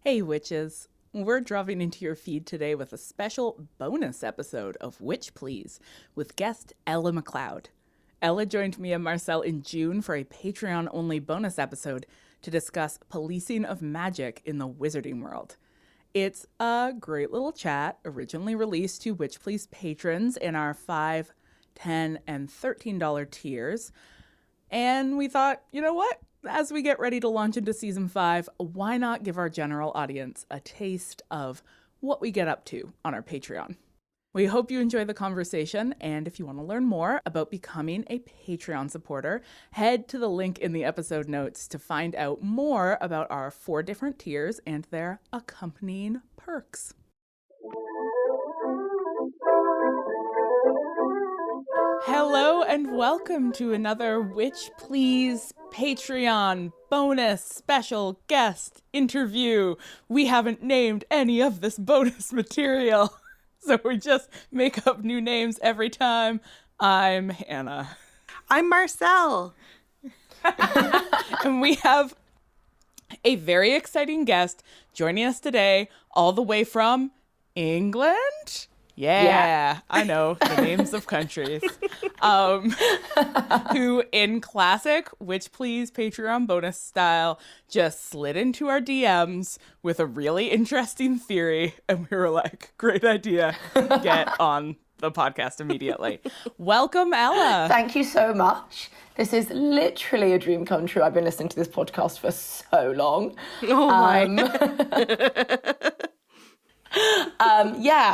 Hey witches, we're dropping into your feed today with a special bonus episode of Witch Please with guest Ella McLeod. Ella joined me and Marcel in June for a Patreon-only bonus episode to discuss policing of magic in the wizarding world. It's a great little chat, originally released to Witch Please patrons in our $5, $10, and $13 tiers. And we thought, you know what? As we get ready to launch into season 5, why not give our general audience a taste of what we get up to on our Patreon? We hope you enjoy the conversation, and if you want to learn more about becoming a Patreon supporter, head to the link in the episode notes to find out more about our 4 different tiers and their accompanying perks. Hello and welcome to another Witch Please Patreon bonus special guest interview. We haven't named any of this bonus material, so we just make up new names every time. I'm Hannah. I'm Marcel. And we have a very exciting guest joining us today all the way from England. Yeah, I know the names of countries. Who, in classic Witch Please Patreon bonus style, just slid into our DMs with a really interesting theory, and we were like, great idea, get on the podcast immediately. Welcome, Ella. Thank you so much. This is literally a dream come true. I've been listening to this podcast for so long. Oh my.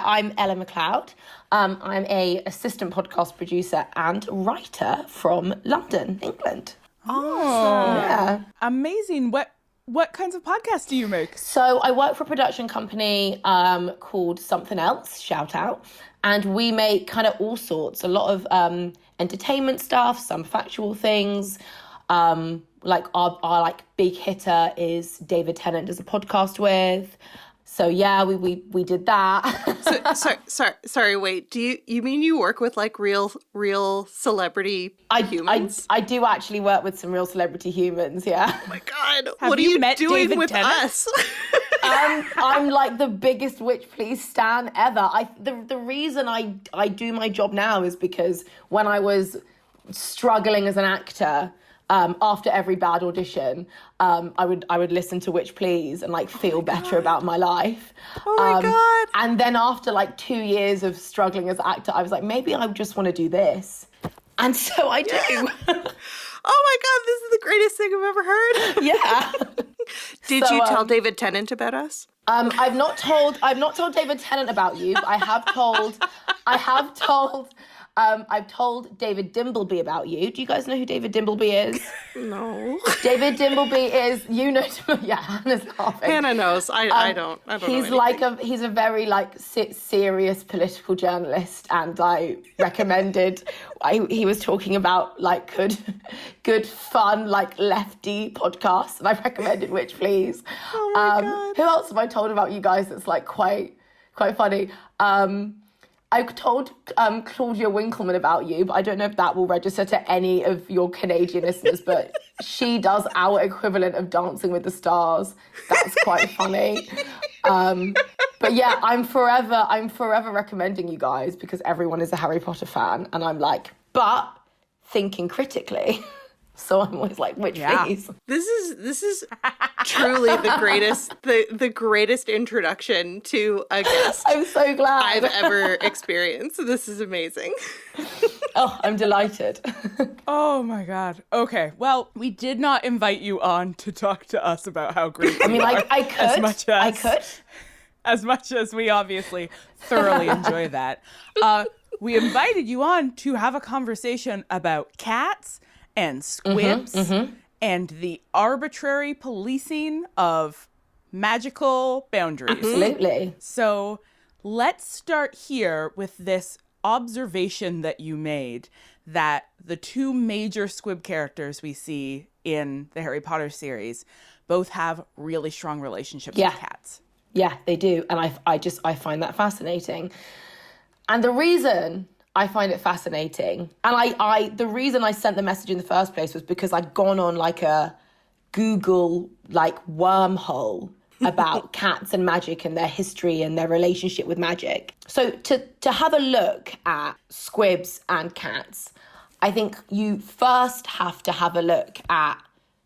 I'm Ella McLeod. I'm a assistant podcast producer and writer from London, England. Oh, Yeah. amazing. What kinds of podcasts do you make? So I work for a production company called Something Else, shout out. And we make kind of all sorts, a lot of entertainment stuff, some factual things. Like our like big hitter is David Tennant does a podcast with. So yeah, we did that. Sorry, wait. Do you mean you work with like real celebrity humans? I do actually work with some real celebrity humans, yeah. Oh my God. Have what are you you met doing David with Tennant? us? I'm like the biggest Witch Please stan ever. The reason I do my job now is because when I was struggling as an actor, after every bad audition, I would listen to Witch Please and like feel better about my life. Oh my God. And then after like 2 years of struggling as an actor, I was like, maybe I just want to do this. And so I do. Oh my God, this is the greatest thing I've ever heard. Yeah. Did you tell David Tennant about us? I've not told David Tennant about you, but I've told David Dimbleby about you. Do you guys know who David Dimbleby is? No. David Dimbleby is, you know, yeah, Hannah's laughing. Hannah knows. I don't He's know anything. he's a very like serious political journalist, and I recommended. He was talking about like good fun like lefty podcasts, and I recommended Witch Please. Oh my God. Who else have I told about you guys that's like quite funny? I told Claudia Winkleman about you, but I don't know if that will register to any of your Canadian listeners, but she does our equivalent of Dancing with the Stars. That's quite funny. But yeah, I'm forever recommending you guys because everyone is a Harry Potter fan, and I'm like, but thinking critically. So I'm always like, Witch Please. This is truly the greatest introduction to a guest I'm so glad. I've ever experienced. This is amazing. Oh, I'm delighted. Oh my God. Okay. Well, we did not invite you on to talk to us about how great I mean, like, I could. As much as we obviously thoroughly enjoy that. We invited you on to have a conversation about cats and squibs and the arbitrary policing of magical boundaries. Absolutely. So let's start here with this observation that you made that the 2 major squib characters we see in the Harry Potter series both have really strong relationships with cats. Yeah, they do. And I find that fascinating. And the reason I find it fascinating, and the reason I sent the message in the first place was because I'd gone on like a Google like wormhole about cats and magic and their history and their relationship with magic. So to have a look at squibs and cats, I think you first have to have a look at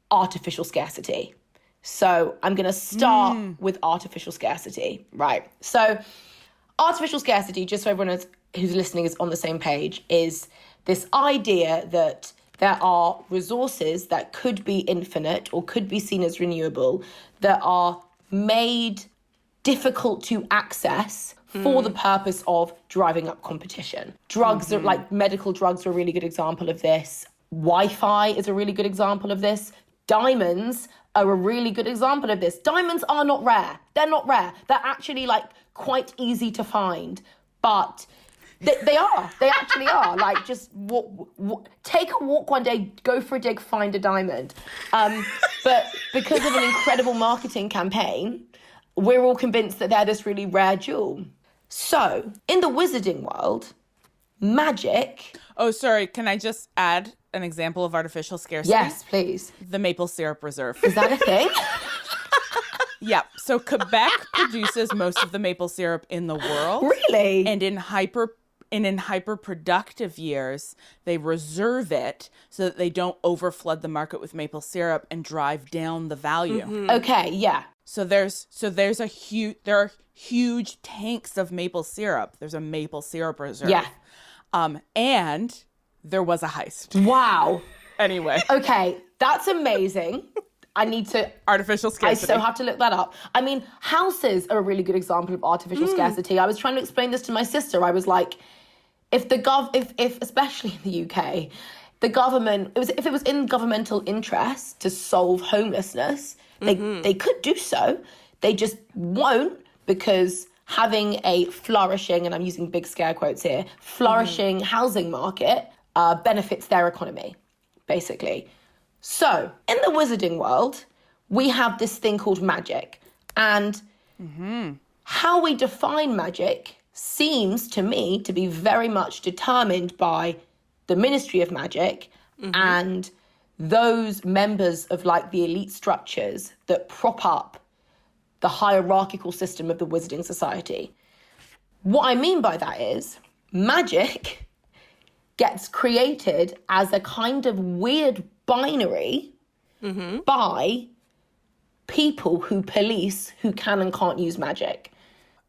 artificial scarcity. So I'm going to start with artificial scarcity, right? So artificial scarcity, just so everyone who's listening is on the same page, is this idea that there are resources that could be infinite or could be seen as renewable that are made difficult to access for the purpose of driving up competition. Drugs are like medical drugs are a really good example of this. Wi-Fi is a really good example of this. Diamonds are a really good example of this. Diamonds are not rare. They're not rare. They're actually like quite easy to find, but they are. They actually are. Like, just take a walk one day, go for a dig, find a diamond. But because of an incredible marketing campaign, we're all convinced that they're this really rare jewel. So, in the wizarding world, magic... Oh, sorry. Can I just add an example of artificial scarcity? Yes, please. The maple syrup reserve. Is that a thing? Yeah. So Quebec produces most of the maple syrup in the world. Really? And in hyper-productive years, they reserve it so that they don't overflood the market with maple syrup and drive down the value. Okay, yeah. So there are huge tanks of maple syrup. There's a maple syrup reserve. Yeah. And there was a heist. Wow. Anyway. Okay, that's amazing. I need to... Artificial scarcity. I so have to look that up. I mean, houses are a really good example of artificial scarcity. I was trying to explain this to my sister. I was like, if especially in the UK, the government, if it was in governmental interest to solve homelessness, they could do so. They just won't, because having a flourishing, and I'm using big scare quotes here, flourishing housing market benefits their economy, basically. So, in the wizarding world, we have this thing called magic. And how we define magic seems to me to be very much determined by the Ministry of Magic and those members of like the elite structures that prop up the hierarchical system of the Wizarding Society. What I mean by that is magic gets created as a kind of weird binary by people who police who can and can't use magic.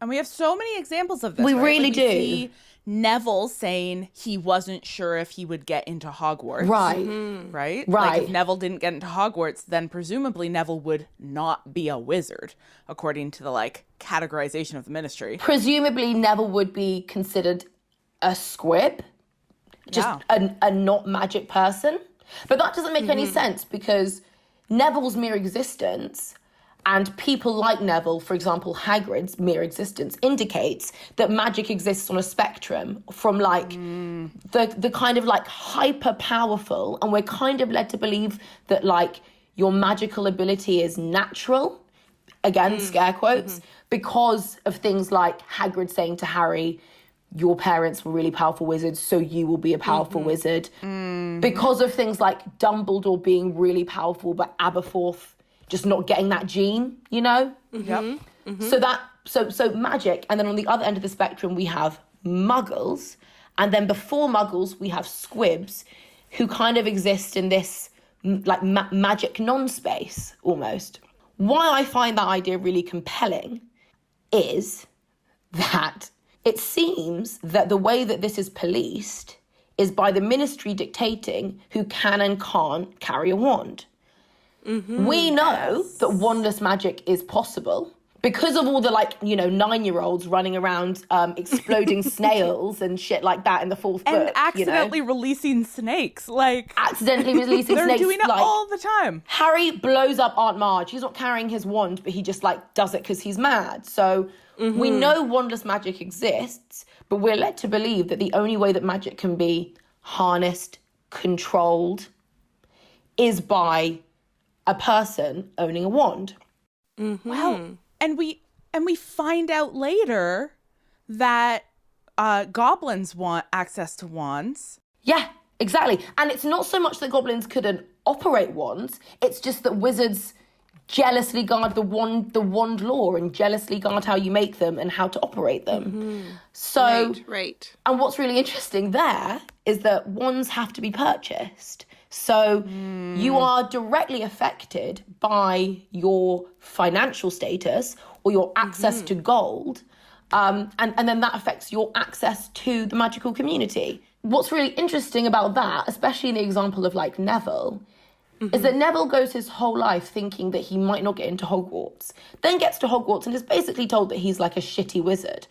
And we have so many examples of this. We right? really like, do. See Neville saying he wasn't sure if he would get into Hogwarts. Right. Right? Right. Like if Neville didn't get into Hogwarts, then presumably Neville would not be a wizard, according to the like categorization of the Ministry. Presumably Neville would be considered a squib, just a not magic person. But that doesn't make any sense, because Neville's mere existence and people like Neville, for example, Hagrid's mere existence, indicates that magic exists on a spectrum from like the kind of like hyper powerful, and we're kind of led to believe that like your magical ability is natural, again, scare quotes, because of things like Hagrid saying to Harry, your parents were really powerful wizards, so you will be a powerful wizard. Because of things like Dumbledore being really powerful, but Aberforth just not getting that gene, you know? So magic, and then on the other end of the spectrum, we have muggles, and then before muggles, we have squibs, who kind of exist in this like magic non-space, almost. Why I find that idea really compelling is that it seems that the way that this is policed is by the Ministry dictating who can and can't carry a wand. We know that wandless magic is possible because of all the 9-year-olds running around exploding snails and shit like that in the fourth book. And accidentally releasing snakes. Accidentally releasing they're snakes. They're doing it all the time. Harry blows up Aunt Marge. He's not carrying his wand, but he just does it because he's mad. So we know wandless magic exists, but we're led to believe that the only way that magic can be harnessed, controlled, is by a person owning a wand. Well, and we find out later that goblins want access to wands. Yeah, exactly. And it's not so much that goblins couldn't operate wands, it's just that wizards jealously guard the wand law and jealously guard how you make them and how to operate them. So, right. And what's really interesting there is that wands have to be purchased. So you are directly affected by your financial status or your access to gold. And then that affects your access to the magical community. What's really interesting about that, especially in the example of like Neville, is that Neville goes his whole life thinking that he might not get into Hogwarts, then gets to Hogwarts and is basically told that he's like a shitty wizard.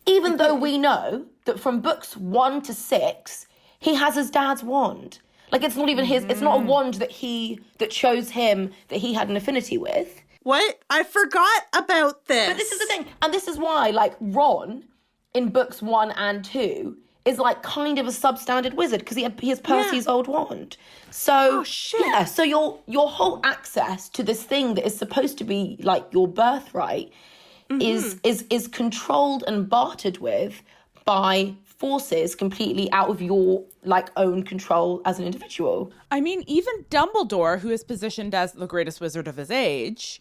Even though we know that from books 1 to 6, he has his dad's wand. Like, it's not even his, it's not a wand that chose him, that he had an affinity with. What? I forgot about this. But this is the thing. And this is why, like, Ron, in books 1 and 2, is like kind of a substandard wizard because he has Percy's old wand. So so your whole access to this thing that is supposed to be like your birthright is controlled and bartered with by forces completely out of your like own control as an individual. I mean, even Dumbledore, who is positioned as the greatest wizard of his age,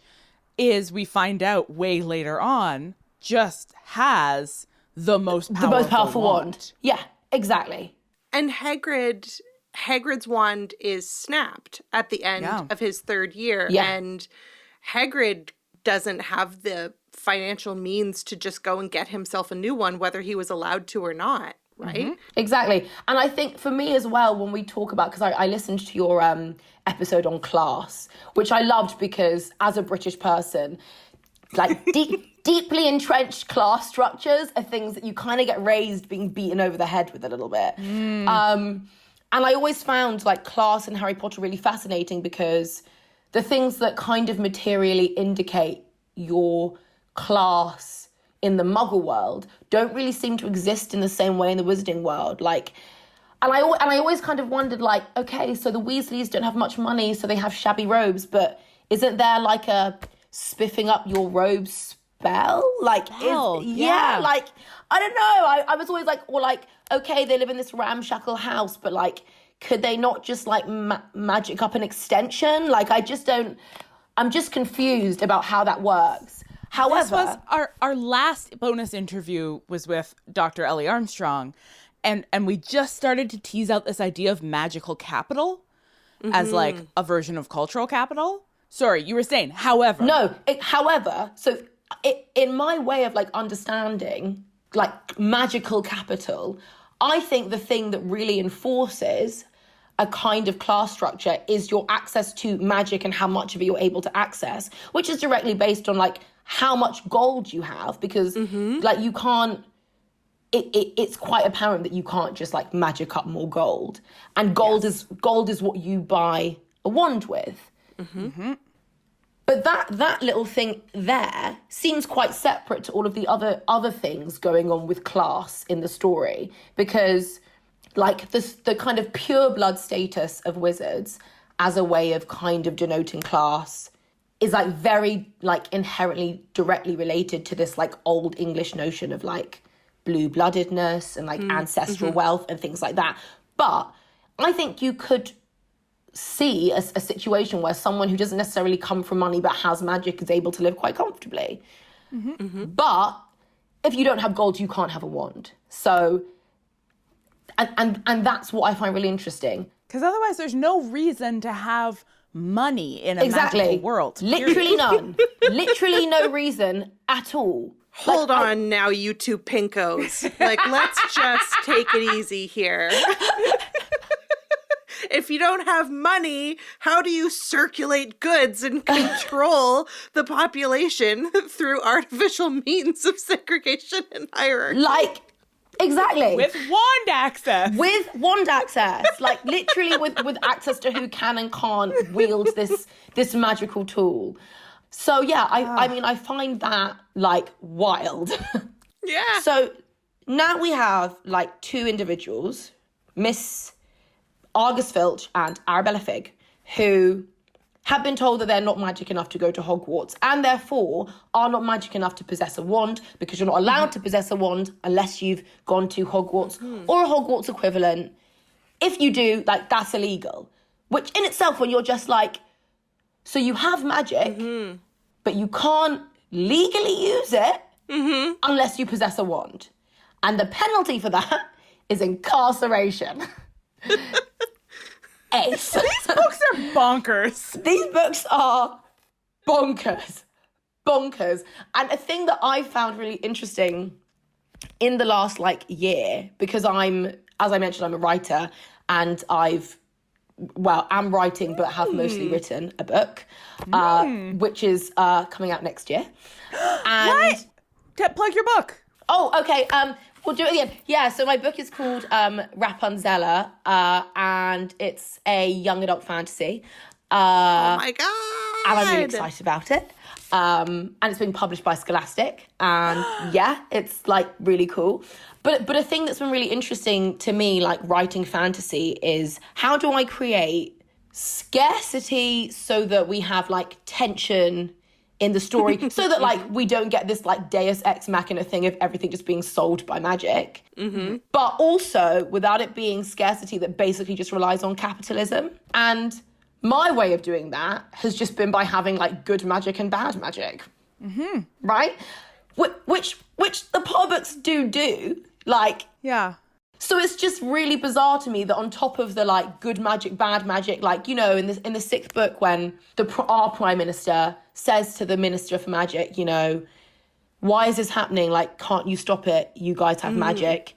we find out way later on, just has the most powerful wand. Yeah, exactly. And Hagrid's wand is snapped at the end of his 3rd year. Yeah. And Hagrid doesn't have the financial means to just go and get himself a new one, whether he was allowed to or not, right? Exactly. And I think for me as well, when we talk about, because I listened to your episode on class, which I loved because as a British person, like deeply entrenched class structures are things that you kind of get raised being beaten over the head with a little bit. And I always found like class and Harry Potter really fascinating because the things that kind of materially indicate your class in the Muggle world don't really seem to exist in the same way in the Wizarding world. Like, and I always kind of wondered, like, okay, so the Weasleys don't have much money, so they have shabby robes, but isn't there like a spiffing up your robes spell? Like, like, I don't know. I was always like, or like, okay, they live in this ramshackle house, but like, could they not just like magic up an extension? Like, I'm just confused about how that works. However, this was our last bonus interview was with Dr. Ellie Armstrong, and we just started to tease out this idea of magical capital as like a version of cultural capital. Sorry, you were saying, however. No, so in my way of like understanding like magical capital, I think the thing that really enforces a kind of class structure is your access to magic and how much of it you're able to access, which is directly based on like how much gold you have, because like you can't, it's quite apparent that you can't just like magic up more gold, and gold is what you buy a wand with. But that little thing there seems quite separate to all of the other things going on with class in the story, because like the kind of pure blood status of wizards as a way of kind of denoting class is like very like inherently directly related to this like old English notion of like blue-bloodedness and like ancestral wealth and things like that. But I think you could see a situation where someone who doesn't necessarily come from money but has magic is able to live quite comfortably. But if you don't have gold, you can't have a wand. So, and that's what I find really interesting. Because otherwise there's no reason to have money in a magical world. Literally none. Literally no reason at all. Hold on now, you two pinkos. Like, let's just take it easy here. If you don't have money, how do you circulate goods and control the population through artificial means of segregation and hierarchy? Like, exactly. With wand access. With wand access. Like, literally with access to who can and can't wield this magical tool. So, yeah, I mean, I find that, like, wild. Yeah. So, now we have, like, two individuals, Miss Argus Filch and Arabella Figg, who have been told that they're not magic enough to go to Hogwarts and therefore are not magic enough to possess a wand, because you're not allowed to possess a wand unless you've gone to Hogwarts or a Hogwarts equivalent. If you do, like, that's illegal. Which in itself, when you're just like, So you have magic, but you can't legally use it unless you possess a wand. And the penalty for that is incarceration. Ace. These books are bonkers. These books are bonkers. Bonkers. And a thing that I found really interesting in the last year, because as I mentioned, I'm a writer, and I'm writing, but have mostly written a book, which is coming out next year. And what? Plug your book. Oh, okay. We'll do it again. Yeah, so my book is called Rapunzella, and it's a young adult fantasy. Oh my God. And I'm really excited about it. And it's being published by Scholastic. And yeah, it's really cool. But a thing that's been really interesting to me, writing fantasy, is how do I create scarcity so that we have tension in the story, so that we don't get this Deus Ex Machina thing of everything just being solved by magic, but also without it being scarcity that basically just relies on capitalism. And my way of doing that has just been by having good magic and bad magic, right? Which the Potter books do. Yeah. So it's just really bizarre to me that on top of the good magic, bad magic, in the sixth book, when our prime minister says to the minister for magic, why is this happening? Can't you stop it? You guys have magic.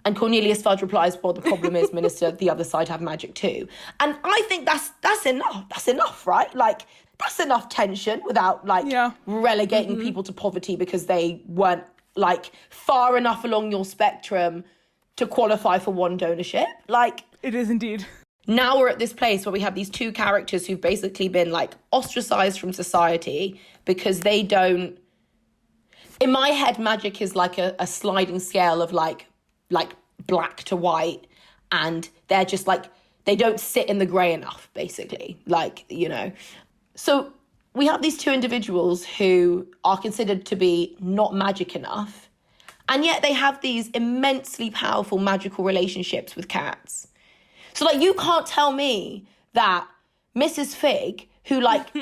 And Cornelius Fudge replies, well, the problem is, minister, the other side have magic too. And I think that's enough. That's enough, right? That's enough tension without relegating people to poverty because they weren't far enough along your spectrum to qualify for wand ownership. It is indeed. Now we're at this place where we have these two characters who've basically been ostracized from society because they don't... In my head, magic is a sliding scale of black to white, and they're just they don't sit in the grey enough, basically. So we have these two individuals who are considered to be not magic enough, and yet they have these immensely powerful magical relationships with cats. So, you can't tell me that Mrs. Fig, who,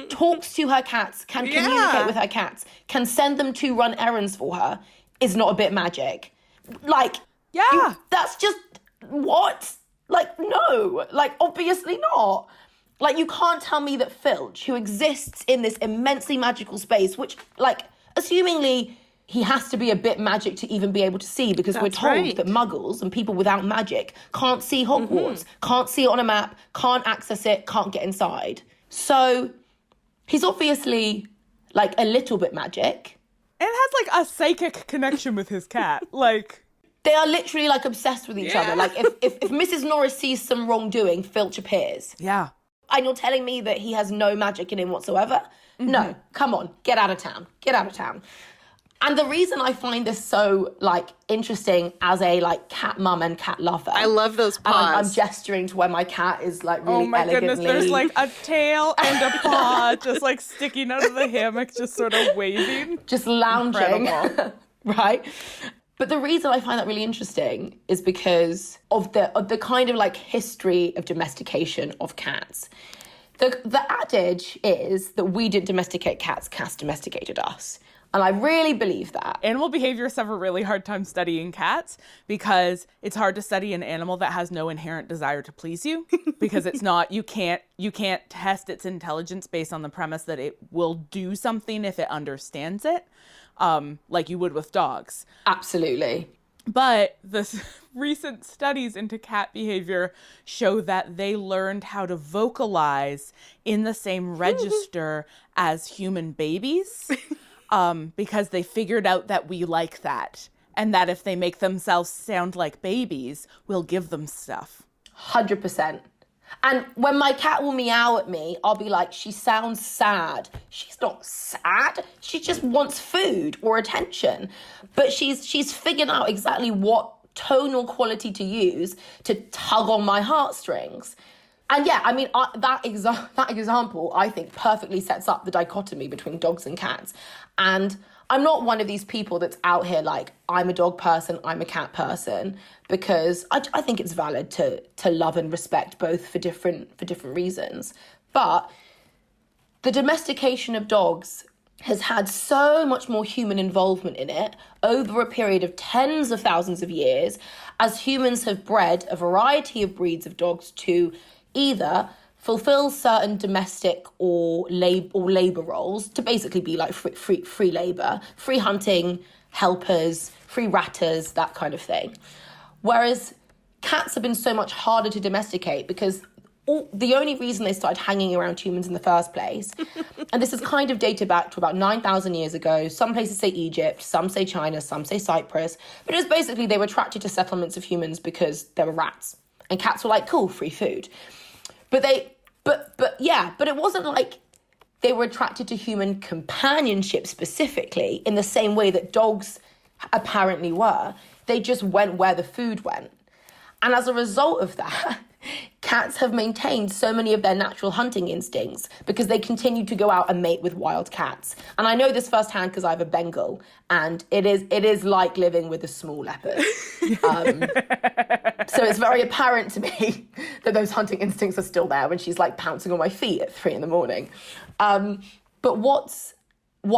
talks to her cats, can communicate with her cats, can send them to run errands for her, is not a bit magic. That's just... What? No. Obviously not. You can't tell me that Filch, who exists in this immensely magical space, which, assumingly... he has to be a bit magic to even be able to see, because we're told that muggles and people without magic can't see Hogwarts, can't see it on a map, can't access it, can't get inside. So he's obviously a little bit magic. And has a psychic connection with his cat. They are literally obsessed with each other. If Mrs. Norris sees some wrongdoing, Filch appears. Yeah. And you're telling me that he has no magic in him whatsoever? No, come on, get out of town. Get out of town. And the reason I find this so, interesting as a, cat mum and cat lover... I love those paws. I'm gesturing to where my cat is, really elegantly... Oh, my goodness, there's, a tail and a paw just, sticking out of the hammock, just sort of waving. Just lounging. Incredible. Right? But the reason I find that really interesting is because of the kind of, history of domestication of cats. The adage is that we didn't domesticate cats, cats domesticated us. And I really believe that. Animal behaviorists have a really hard time studying cats because it's hard to study an animal that has no inherent desire to please you, because it's not, you can't test its intelligence based on the premise that it will do something if it understands it, like you would with dogs. Absolutely. But the recent studies into cat behavior show that they learned how to vocalize in the same register as human babies. Because they figured out that we like that, and that if they make themselves sound like babies, we'll give them stuff. 100%. And when my cat will meow at me, I'll be like, she sounds sad. She's not sad. She just wants food or attention. But she's figured out exactly what tonal quality to use to tug on my heartstrings. And yeah, I mean, that example, I think, perfectly sets up the dichotomy between dogs and cats. And I'm not one of these people that's out here I'm a dog person, I'm a cat person, because I think it's valid to love and respect both for different reasons. But the domestication of dogs has had so much more human involvement in it over a period of tens of thousands of years, as humans have bred a variety of breeds of dogs to either fulfill certain domestic or labor roles, to basically be like free labor, free hunting, helpers, free ratters, that kind of thing. Whereas cats have been so much harder to domesticate because the only reason they started hanging around humans in the first place, and this is kind of dated back to about 9,000 years ago. Some places say Egypt, some say China, some say Cyprus. But it was basically they were attracted to settlements of humans because there were rats. And cats were like, cool, free food. But it wasn't like they were attracted to human companionship specifically in the same way that dogs apparently were. They just went where the food went. And as a result of that, cats have maintained so many of their natural hunting instincts because they continue to go out and mate with wild cats. And I know this firsthand because I have a Bengal, and it is like living with a small leopard. So it's very apparent to me that those hunting instincts are still there when she's like pouncing on my feet at 3 a.m. But what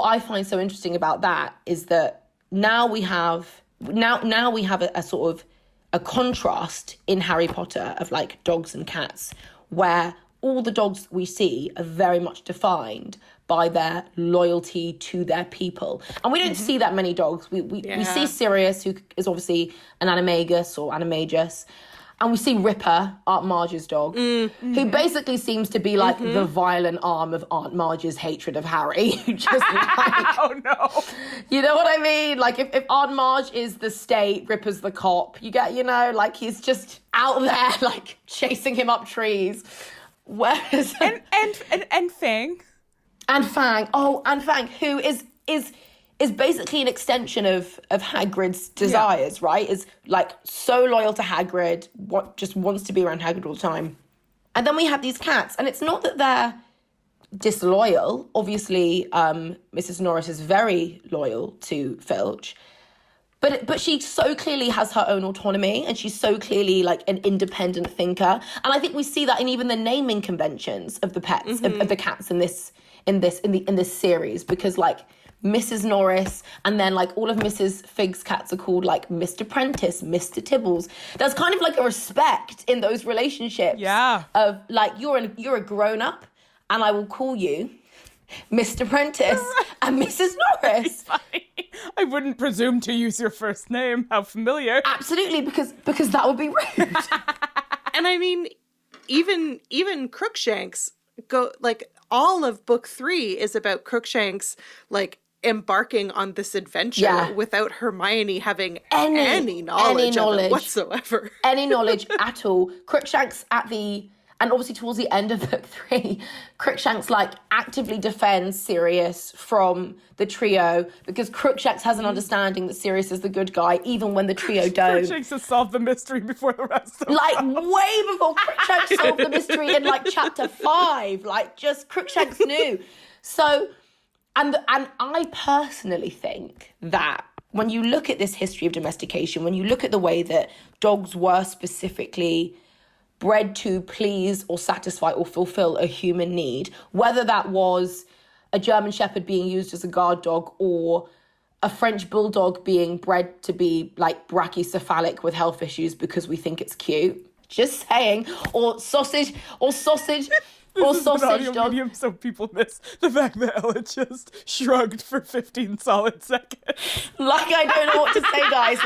I find so interesting about that is that now we have a sort of a contrast in Harry Potter of like dogs and cats, where all the dogs we see are very much defined by their loyalty to their people. And we don't see that many dogs. We see Sirius, who is obviously an animagus or animagus. And we see Ripper, Aunt Marge's dog, who basically seems to be like the violent arm of Aunt Marge's hatred of Harry. Just like, Oh, no. you know what I mean? Like, if Aunt Marge is the state, Ripper's the cop. You get, like, he's just out there, like, chasing him up trees. Whereas... And Fang. And Fang. Oh, and Fang, who is basically an extension of Hagrid's desires, right? Is like so loyal to Hagrid, just wants to be around Hagrid all the time. And then we have these cats, and it's not that they're disloyal. Obviously, Mrs. Norris is very loyal to Filch, but she so clearly has her own autonomy, and she's so clearly like an independent thinker. And I think we see that in even the naming conventions of the pets of the cats in this series, because like Mrs. Norris and then like all of Mrs. Fig's cats are called like Mr. Prentice, Mr. Tibbles. There's kind of like a respect in those relationships. Yeah. Of like you're a grown up and I will call you Mr. Prentice and Mrs. Norris. I wouldn't presume to use your first name. How familiar. Absolutely, because that would be rude. And I mean, even Crookshanks go like all of book 3 is about Crookshanks like embarking on this adventure without Hermione having any knowledge of it whatsoever. Any knowledge at all. Crookshanks and obviously towards the end of book 3, Crookshanks like actively defends Sirius from the trio because Crookshanks has an understanding that Sirius is the good guy, even when the trio don't. Crookshanks has solved the mystery before the rest of them. Like way before Crookshanks solved the mystery in like chapter 5. Like just Crookshanks knew. So, and I personally think that when you look at this history of domestication, when you look at the way that dogs were specifically bred to please or satisfy or fulfill a human need, whether that was a German Shepherd being used as a guard dog or a French Bulldog being bred to be like brachycephalic with health issues because we think it's cute. Just saying. Or sausage dog. Medium, so people miss the fact that Ella just shrugged for 15 solid seconds. Like, I don't know what to say, guys.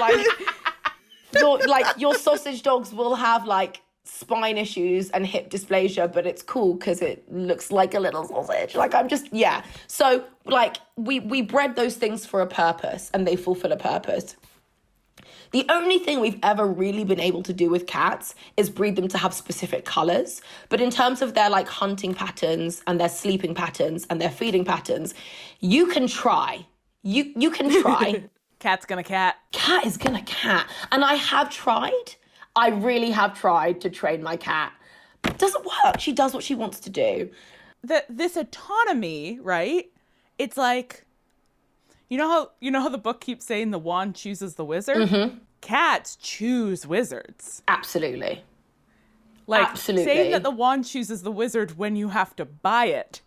Like, your sausage dogs will have like spine issues and hip dysplasia, but it's cool because it looks like a little sausage. Like, So, like, we bred those things for a purpose and they fulfill a purpose. The only thing we've ever really been able to do with cats is breed them to have specific colours. But in terms of their like hunting patterns and their sleeping patterns and their feeding patterns, you can try. You can try. Cat's gonna cat. Cat is gonna cat. And I have tried. I really have tried to train my cat. But it doesn't work. She does what she wants to do. This autonomy, right? It's like, you know how the book keeps saying the wand chooses the wizard? Mm-hmm. Cats choose wizards. Absolutely. Like, Absolutely. saying that the wand chooses the wizard when you have to buy it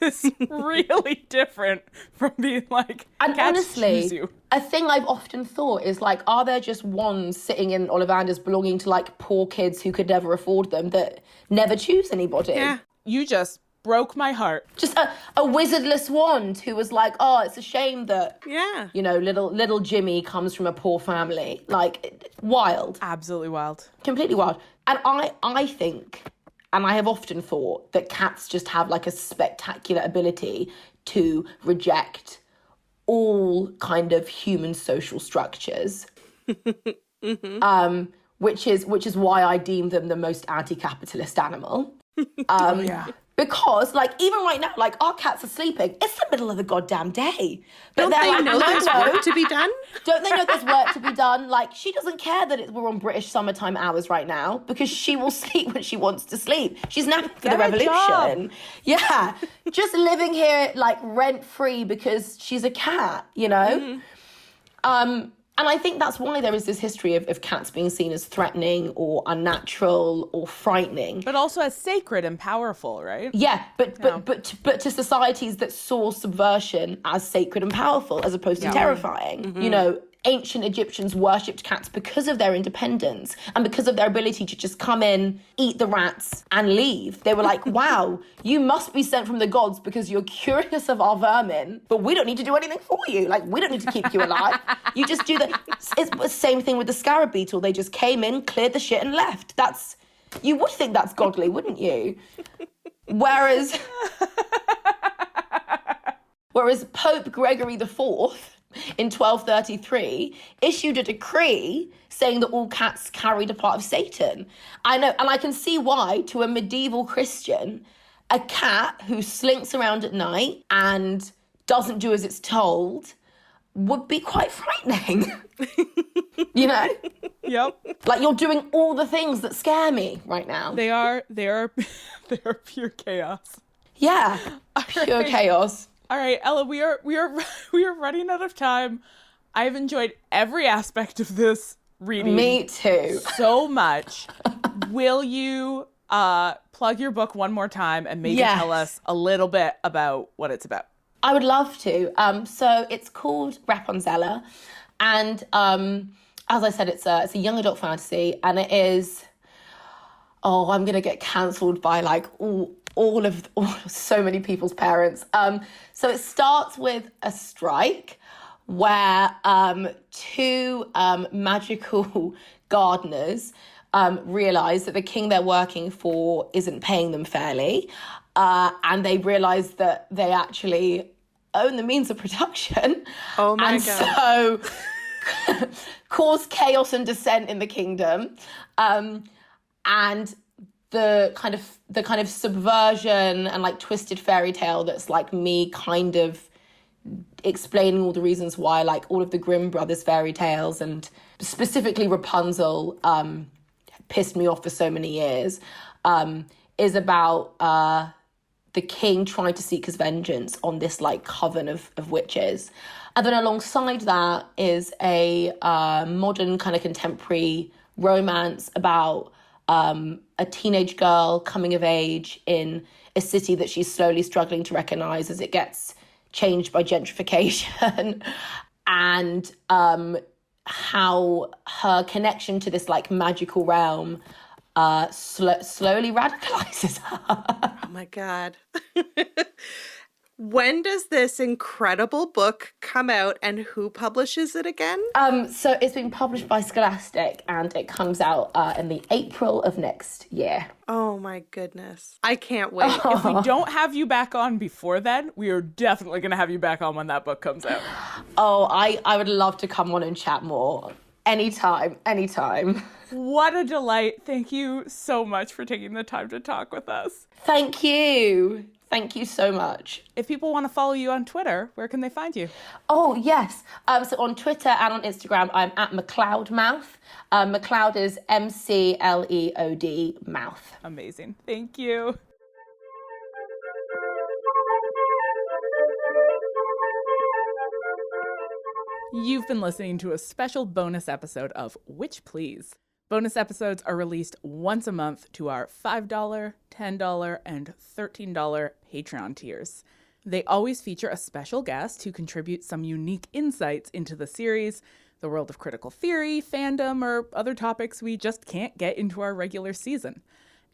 is really different from being like, And cats honestly, choose you. a thing I've often thought is like, are there just wands sitting in Ollivanders belonging to like poor kids who could never afford them that never choose anybody? Yeah. You just broke my heart. Just a wizardless wand who was like, oh, it's a shame that, Yeah. you know, little Jimmy comes from a poor family. Like, wild. Absolutely wild. Completely wild. And I think, and I have often thought, that cats just have like a spectacular ability to reject all kind of human social structures. Which is why I deem them the most anti-capitalist animal. Yeah. Because, like, even right now, like, our cats are sleeping. It's the middle of the goddamn day. But Don't they're they like, know there's work to be done? Don't they know there's work to be done? Like, she doesn't care that we're on British summertime hours right now because she will sleep when she wants to sleep. She's napping for the revolution. Yeah. Just living here, like, rent-free because she's a cat, you know? And I think that's why there is this history of cats being seen as threatening or unnatural or frightening. But also as sacred and powerful, right? Yeah, but to societies that saw subversion as sacred and powerful as opposed to terrifying. You know, ancient Egyptians worshipped cats because of their independence and because of their ability to just come in, eat the rats, and leave. They were like, wow, you must be sent from the gods because you're curious of our vermin, but we don't need to do anything for you. Like, we don't need to keep you alive. You just do that. It's the same thing with the scarab beetle. They just came in, cleared the shit, and left. You would think that's godly, wouldn't you? Whereas Pope Gregory IV in 1233 issued a decree saying that all cats carried a part of Satan. I know, and I can see why, to a medieval Christian, a cat who slinks around at night and doesn't do as it's told would be quite frightening. You know? Yep. Like, you're doing all the things that scare me right now. They are pure chaos. Yeah. Pure chaos. All right, Ella, we are running out of time. I've enjoyed every aspect of this reading. Me too. So much. Will you plug your book one more time and maybe tell us a little bit about what it's about? I would love to. So it's called Rapunzella, and as I said, it's a young adult fantasy, and it is. Oh, I'm gonna get cancelled by like so many people's parents. So it starts with a strike where two magical gardeners realise that the king they're working for isn't paying them fairly. And they realise that they actually own the means of production. Oh my God. So cause chaos and dissent in the kingdom. And the kind of subversion and like twisted fairy tale that's like me kind of explaining all the reasons why like all of the Grimm brothers fairy tales and specifically Rapunzel pissed me off for so many years is about the king trying to seek his vengeance on this like coven of witches. And then alongside that is a modern kind of contemporary romance about a teenage girl coming of age in a city that she's slowly struggling to recognize as it gets changed by gentrification and how her connection to this like magical realm slowly radicalizes her. Oh my God. When does this incredible book come out and who publishes it again? So it's been published by Scholastic and it comes out in the April of next year. Oh my goodness. I can't wait. If we don't have you back on before then, we are definitely going to have you back on when that book comes out. Oh, I would love to come on and chat more. Anytime. What a delight. Thank you so much for taking the time to talk with us. Thank you. Thank you so much. If people want to follow you on Twitter, where can they find you? Oh, yes. So on Twitter and on Instagram, I'm at McLeod Mouth. McLeod is McLeod Mouth. Amazing. Thank you. You've been listening to a special bonus episode of Witch Please. Bonus episodes are released once a month to our $5, $10, and $13 Patreon tiers. They always feature a special guest who contributes some unique insights into the series, the world of critical theory, fandom, or other topics we just can't get into our regular season.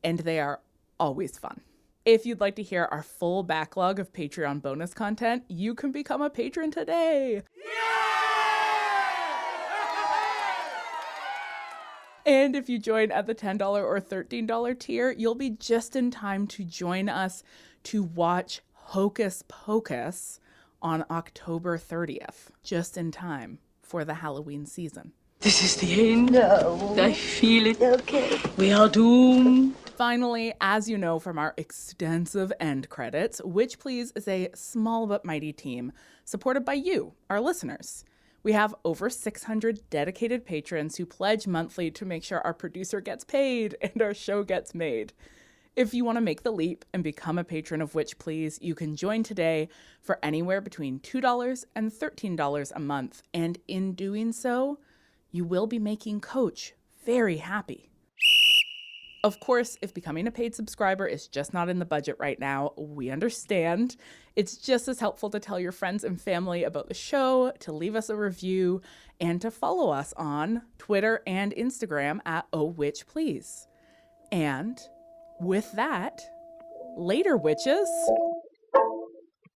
And they are always fun. If you'd like to hear our full backlog of Patreon bonus content, you can become a patron today. And if you join at the $10 or $13 tier, you'll be just in time to join us to watch Hocus Pocus on October 30th, just in time for the Halloween season. This is the end. No. I feel it. Okay. We are doomed. Finally, as you know from our extensive end credits, Witch Please is a small but mighty team supported by you, our listeners. We have over 600 dedicated patrons who pledge monthly to make sure our producer gets paid and our show gets made. If you want to make the leap and become a patron of Witch Please, you can join today for anywhere between $2 and $13 a month. And in doing so, you will be making Coach very happy. Of course, if becoming a paid subscriber is just not in the budget right now, we understand. It's just as helpful to tell your friends and family about the show, to leave us a review, and to follow us on Twitter and Instagram at @OhWitchPlease. And with that, later, witches.